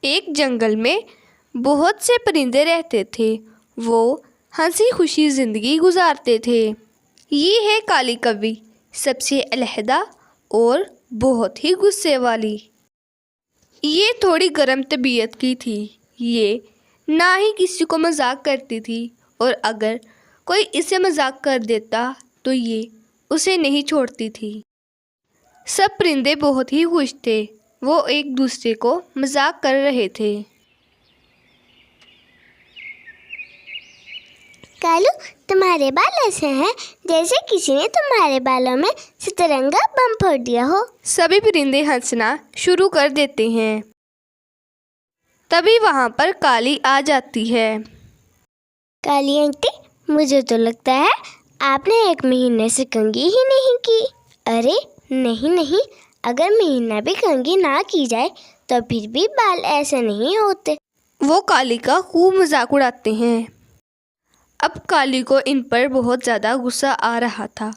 एक जंगल में बहुत से परिंदे रहते थे। वो हंसी खुशी ज़िंदगी गुजारते थे। ये है काली कौवी, सबसे अलहदा और बहुत ही गुस्से वाली। ये थोड़ी गर्म तबीयत की थी। ये ना ही किसी को मजाक करती थी, और अगर कोई इसे मजाक कर देता तो ये उसे नहीं छोड़ती थी। सब परिंदे बहुत ही खुश थे। वो एक दूसरे को मजाक कर रहे थे। कालू, तुम्हारे बाल ऐसे हैं जैसे किसी ने तुम्हारे बालों में सतरंगा बम फोड़ दिया हो। सभी परिंदे हंसना शुरू कर देते हैं। तभी वहाँ पर काली आ जाती है। काली आंटी, मुझे तो लगता है आपने 1 महीने से कंघी ही नहीं की। अरे नहीं, अगर महीना भी कंघी ना की जाए तो फिर भी बाल ऐसे नहीं होते। वो काली का खूब मजाक उड़ाते हैं। अब काली को इन पर बहुत ज़्यादा गुस्सा आ रहा था।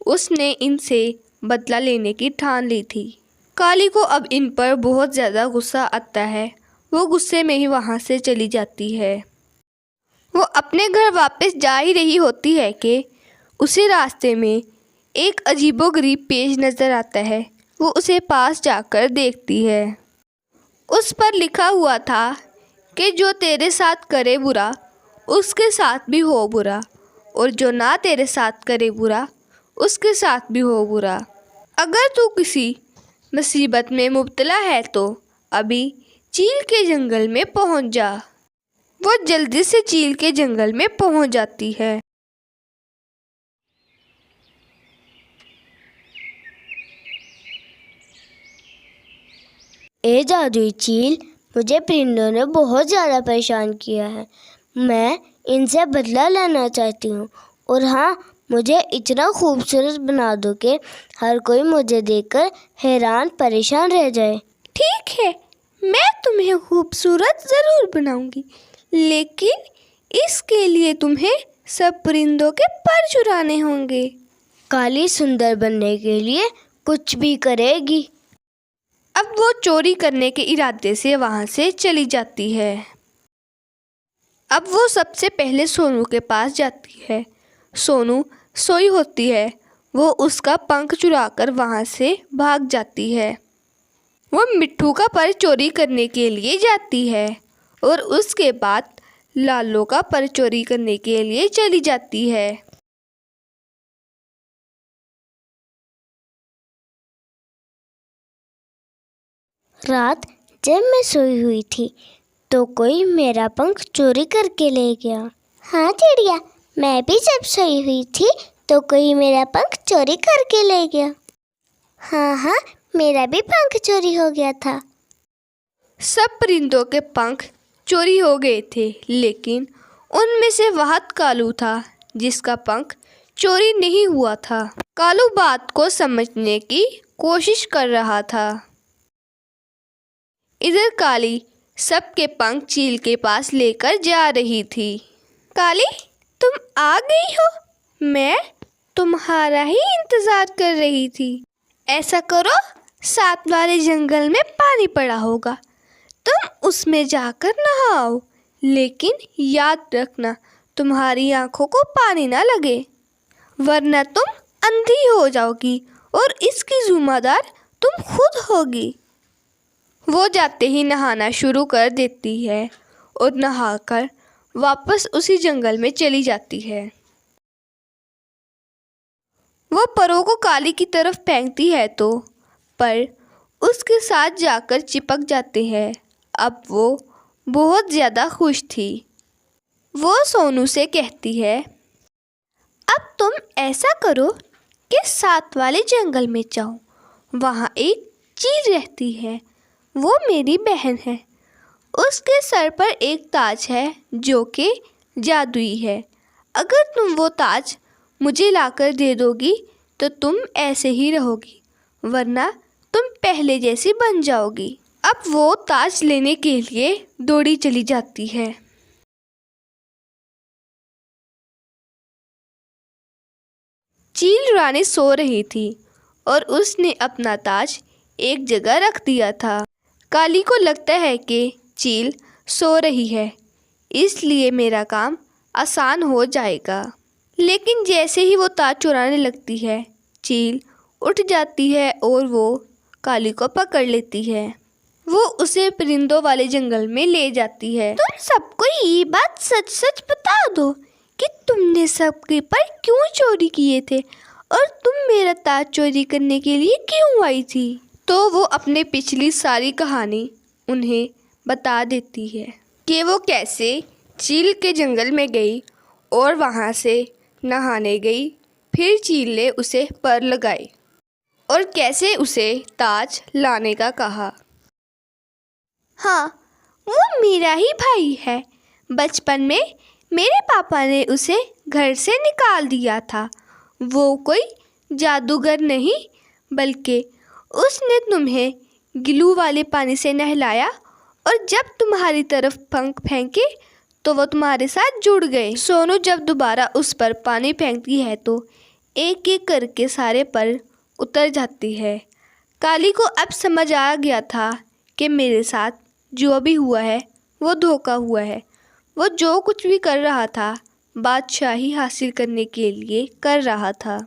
उसने इनसे बदला लेने की ठान ली थी। काली को अब इन पर बहुत ज़्यादा गुस्सा आता है। वो गुस्से में ही वहाँ से चली जाती है। वो अपने घर वापस जा ही रही होती है कि उसे रास्ते में एक अजीबोगरीब पेज नज़र आता है। वो उसे पास जाकर देखती है। उस पर लिखा हुआ था कि जो तेरे साथ करे बुरा उसके साथ भी हो बुरा, और जो ना तेरे साथ करे बुरा उसके साथ भी हो बुरा। अगर तू किसी मुसीबत में मुब्तला है तो अभी चील के जंगल में पहुंच जा। वो जल्दी से चील के जंगल में पहुंच जाती है। ए जादुई चील, मुझे परिंदों ने बहुत ज़्यादा परेशान किया है। मैं इनसे बदला लेना चाहती हूँ, और हाँ, मुझे इतना खूबसूरत बना दो कि हर कोई मुझे देखकर हैरान परेशान रह जाए। ठीक है, मैं तुम्हें खूबसूरत ज़रूर बनाऊंगी, लेकिन इसके लिए तुम्हें सब परिंदों के पर चुराने होंगे। काली सुंदर बनने के लिए कुछ भी करेगी। अब वो चोरी करने के इरादे से वहाँ से चली जाती है। अब वो सबसे पहले सोनू के पास जाती है। सोनू सोई होती है। वो उसका पंख चुराकर वहाँ से भाग जाती है। वो मिट्ठू का पर चोरी करने के लिए जाती है, और उसके बाद लालो का पर चोरी करने के लिए चली जाती है। रात जब मैं सोई हुई थी तो कोई मेरा पंख चोरी करके ले गया। हाँ चिड़िया, मैं भी जब सोई हुई थी तो कोई मेरा पंख चोरी करके ले गया। हाँ, मेरा भी पंख चोरी हो गया था। सब परिंदों के पंख चोरी हो गए थे, लेकिन उनमें से वहाद कालू था जिसका पंख चोरी नहीं हुआ था। कालू बात को समझने की कोशिश कर रहा था। इधर काली सबके पंख चील के पास लेकर जा रही थी। काली, तुम आ गई हो? मैं तुम्हारा ही इंतज़ार कर रही थी। ऐसा करो, साथ वाले जंगल में पानी पड़ा होगा, तुम उसमें जाकर नहाओ, लेकिन याद रखना तुम्हारी आंखों को पानी ना लगे, वरना तुम अंधी हो जाओगी और इसकी जिम्मेदार तुम खुद होगी। वो जाते ही नहाना शुरू कर देती है और नहाकर वापस उसी जंगल में चली जाती है। वो परों को काली की तरफ फेंकती है तो पर उसके साथ जाकर चिपक जाते हैं। अब वो बहुत ज़्यादा खुश थी। वो सोनू से कहती है, अब तुम ऐसा करो कि साथ वाले जंगल में जाओ, वहाँ एक चील रहती है, वो मेरी बहन है। उसके सर पर एक ताज है जो कि जादुई है। अगर तुम वो ताज मुझे लाकर दे दोगी तो तुम ऐसे ही रहोगी, वरना तुम पहले जैसी बन जाओगी। अब वो ताज लेने के लिए दौड़ी चली जाती है। चील रानी सो रही थी और उसने अपना ताज एक जगह रख दिया था। काली को लगता है कि चील सो रही है, इसलिए मेरा काम आसान हो जाएगा। लेकिन जैसे ही वो ताज चुराने लगती है, चील उठ जाती है और वो काली को पकड़ लेती है। वो उसे परिंदों वाले जंगल में ले जाती है। तुम सबको ये बात सच सच बता दो कि तुमने सबके पर क्यों चोरी किए थे और तुम मेरा ताज चोरी करने के लिए क्यों आई थी। तो वो अपने पिछली सारी कहानी उन्हें बता देती है कि वो कैसे चील के जंगल में गई और वहाँ से नहाने गई। फिर चील ने उसे पर लगाई और कैसे उसे ताज लाने का कहा। हाँ, वो मेरा ही भाई है। बचपन में मेरे पापा ने उसे घर से निकाल दिया था। वो कोई जादूगर नहीं, बल्कि उसने तुम्हें गिलू वाले पानी से नहलाया और जब तुम्हारी तरफ पंख फेंके तो वो तुम्हारे साथ जुड़ गए। सोनू जब दोबारा उस पर पानी फेंकती है तो एक एक करके सारे पर उतर जाती है। काली को अब समझ आ गया था कि मेरे साथ जो भी हुआ है वो धोखा हुआ है। वो जो कुछ भी कर रहा था बादशाही हासिल करने के लिए कर रहा था।